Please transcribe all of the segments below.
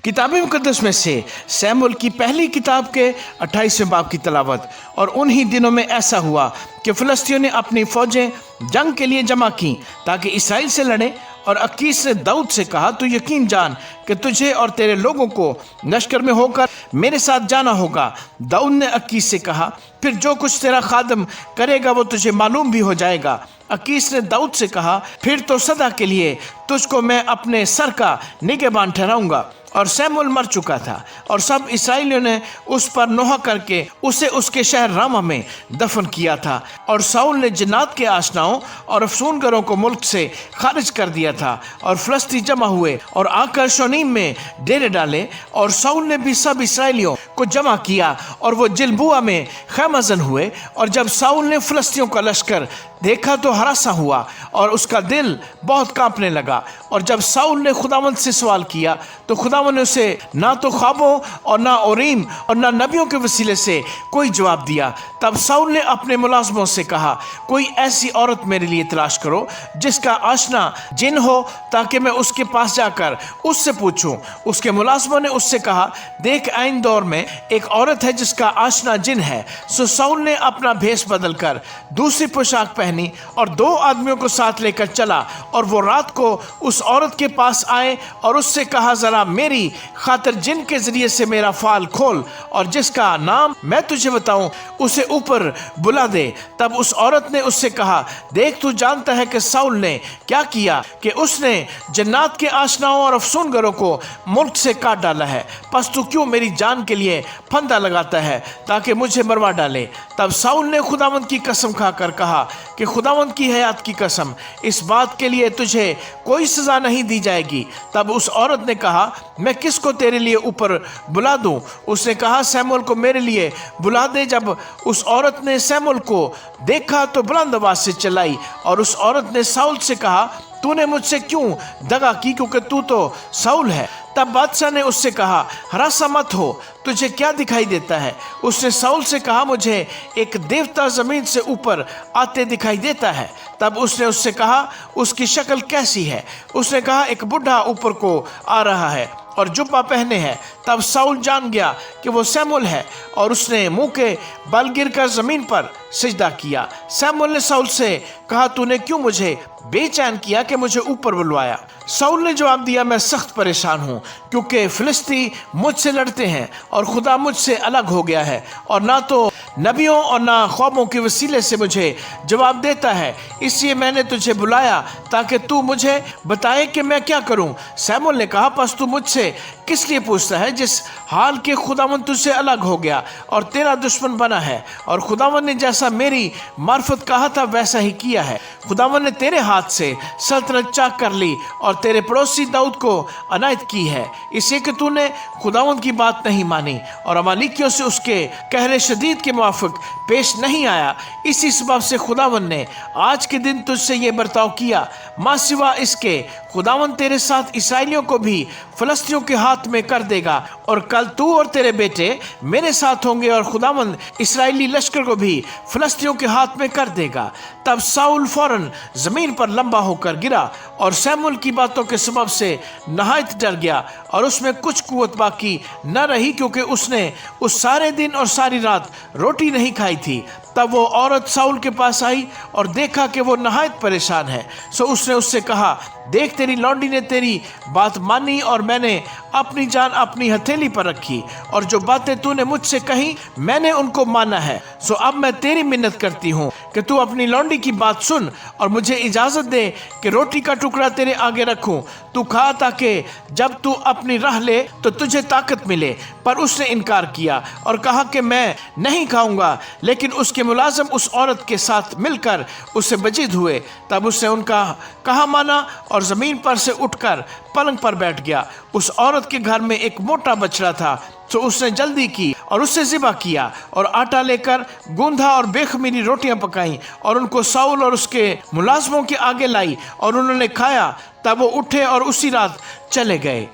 किताब मुकद्दस में से सैमुअल की पहली किताब के 28वें बाब की तलावत। और उन्हीं दिनों में ऐसा हुआ कि फिलिस्तियों ने अपनी फौजें जंग के लिए जमा की ताकि इसराइल से लड़े। और अकीस ने दाऊद से कहा, तू यकीन जान कि तुझे और तेरे लोगों को लश्कर में होकर मेरे साथ जाना होगा। दाऊद ने अकीस से कहा, फिर जो कुछ तेरा खादम करेगा वो तुझे मालूम भी हो जाएगा। अकीस ने दाऊद से कहा, फिर तो सदा के लिए तुझको मैं अपने सर का निगहबान ठहराऊंगा। और सैमुअल मर चुका था और सब इसराइलियों ने उस पर नोहा करके उसे उसके शहर रामा में दफन किया था। और साउल ने जिन्नात के आशनाओं और अफसूनगरों को मुल्क से खारिज कर दिया था। और फिलिस्ती जमा हुए और आकर शोनीम में डेरे डाले। और साउल ने भी सब इसराइलियों को जमा किया और वो जिलबुआ में खैमजन हुए। और जब साउल ने फिलिस्तियों का लश्कर देखा तो हरासा हुआ और उसका दिल बहुत कांपने लगा। और जब साउल ने खुदावंद से सवाल किया तो खुदावंद ने उसे ना तो ख्वाबों और ना ओरीम और ना नबियों के वसीले से कोई जवाब दिया। तब साउल ने अपने मुलाजमों से कहा, कोई ऐसी औरत मेरे लिए तलाश करो जिसका आशना जिन हो, ताकि मैं उसके पास जाकर उससे पूछूं। उसके मुलाजमों ने उससे कहा, देख आइन दौर में एक औरत है जिसका आशना जिन है। सो साउल ने अपना भेष बदल कर दूसरी पोशाक पहनी और 2 आदमियों को साथ लेकर चला। और वो रात को उस औरत के पास आए और उससे कहा, जरा मेरी खातिर जिन के जरिए से मेरा फाल खोल और जिसका नाम मैं तुझे बताऊं उसे ऊपर बुला दे। तब उस औरत ने उससे कहा, देख तू जानता है कि साउल ने क्या किया, कि उसने जन्नात के आशनाओं और अफसूनगरों को मुल्क से काट डाला है। बस तू क्यों मेरी जान के लिए फंदा लगाता है ताकि मुझे मरवा डाले। तब साउल ने खुदावंद की कसम खाकर कहा कि खुदावंद की हयात की कसम, इस बात के लिए तुझे कोई सजा नहीं दी जाएगी। तब उस औरत ने कहा, मैं किसको तेरे लिए ऊपर बुला दूं? उसने कहा, सैमुअल को मेरे लिए बुला दे। जब उस औरत ने सैमुअल को देखा तो बुलंद आवाज से चिल्लाई। और उस औरत ने साउल से कहा, तूने मुझसे क्यों दगा की, क्योंकि तू तो साउल है। तब बादशाह ने उससे कहा, हरासा मत हो, तुझे क्या दिखाई देता है? उसने साउल से कहा, मुझे एक देवता जमीन से ऊपर आते दिखाई देता है। तब उसने उससे कहा, उसकी शक्ल कैसी है? उसने कहा, एक बुढ़ा ऊपर को आ रहा है और जुब्बा पहने है। तब साउल जान गया कि वो सैमुअल है और उसने मुंह के बल गिर कर जमीन पर सिजदा किया। सैमुअल ने साउल से कहा, तूने क्यों मुझे बेचैन किया कि मुझे ऊपर बुलवाया? साउल ने जवाब दिया, मैं सख्त परेशान हूँ, क्योंकि फिलिस्ती मुझसे लड़ते हैं और खुदा मुझसे अलग हो गया है और ना तो नबियों और ना ख्वाबों के वसीले से मुझे जवाब देता है। इसलिए मैंने तुझे बुलाया ताकि तू मुझे बताए कि मैं क्या करूं। सैमुअल ने कहा, बस तू मुझसे किस लिए पूछता है, जिस हाल के खुदावंद तुझसे अलग हो गया और तेरा दुश्मन बना है। और खुदावंद ने जैसा मेरी मार्फत कहा था वैसा ही किया है। खुदावंद ने तेरे हाथ से सल्तनत चाक कर ली और तेरे पड़ोसी दाऊद को अनायत की है, इसलिए कि तूने खुदावंद की बात नहीं मानी और अमालिकियों से उसके कहरे शदीद के मुआफिक पेश नहीं आया। इसी सबब से खुदावंद ने आज के दिन तुझसे ये बर्ताव किया। मां सिवा इसके खुदावंद तेरे साथ इसराइलियों को भी फिलिस्तियों के हाथ में कर देगा। और कल तू और तेरे बेटे मेरे साथ होंगे और खुदावंद इसराइली लश्कर को भी फिलिस्तियों के हाथ में कर देगा। तब साउल फौरन जमीन पर लंबा होकर गिरा और सैमुअल की बातों के सबब से नहायत डर गया और उसमें कुछ कुव्वत बाकी न रही, क्योंकि उसने उस सारे दिन और सारी रात रोटी नहीं खाई थी। तब वो औरत साउल के पास आई और देखा कि वो नहायत परेशान है। सो उसने उससे कहा, देख तेरी लौंडी ने तेरी बात मानी और मैंने अपनी जान अपनी हथेली पर रखी और जो बातें तूने मुझसे कही मैंने उनको माना है। सो अब मैं तेरी मिन्नत करती हूँ कि तू अपनी लौंडी की बात सुन और मुझे इजाजत दे कि रोटी का टुकड़ा तेरे आगे रखूं, तू खा ताकि जब तू अपनी राह ले तो तुझे ताकत मिले। पर उसने इनकार किया और कहा कि मैं नहीं खाऊंगा। लेकिन उसके मुलाजिम उस औरत के साथ मिलकर उससे बजीद हुए। तब उसने उनका कहा माना और जमीन पर से उठकर पलंग पर बैठ गया। उस औरत के घर में एक मोटा बछड़ा था, तो उसने जल्दी की और उससे ज़िबा किया और आटा लेकर गूंधा और बेखमीरी रोटियां पकाईं और उनको साउल और उसके मुलाजमों के आगे लाई और उन्होंने खाया। तब वो उठे और उसी रात चले गए।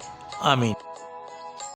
आमीन।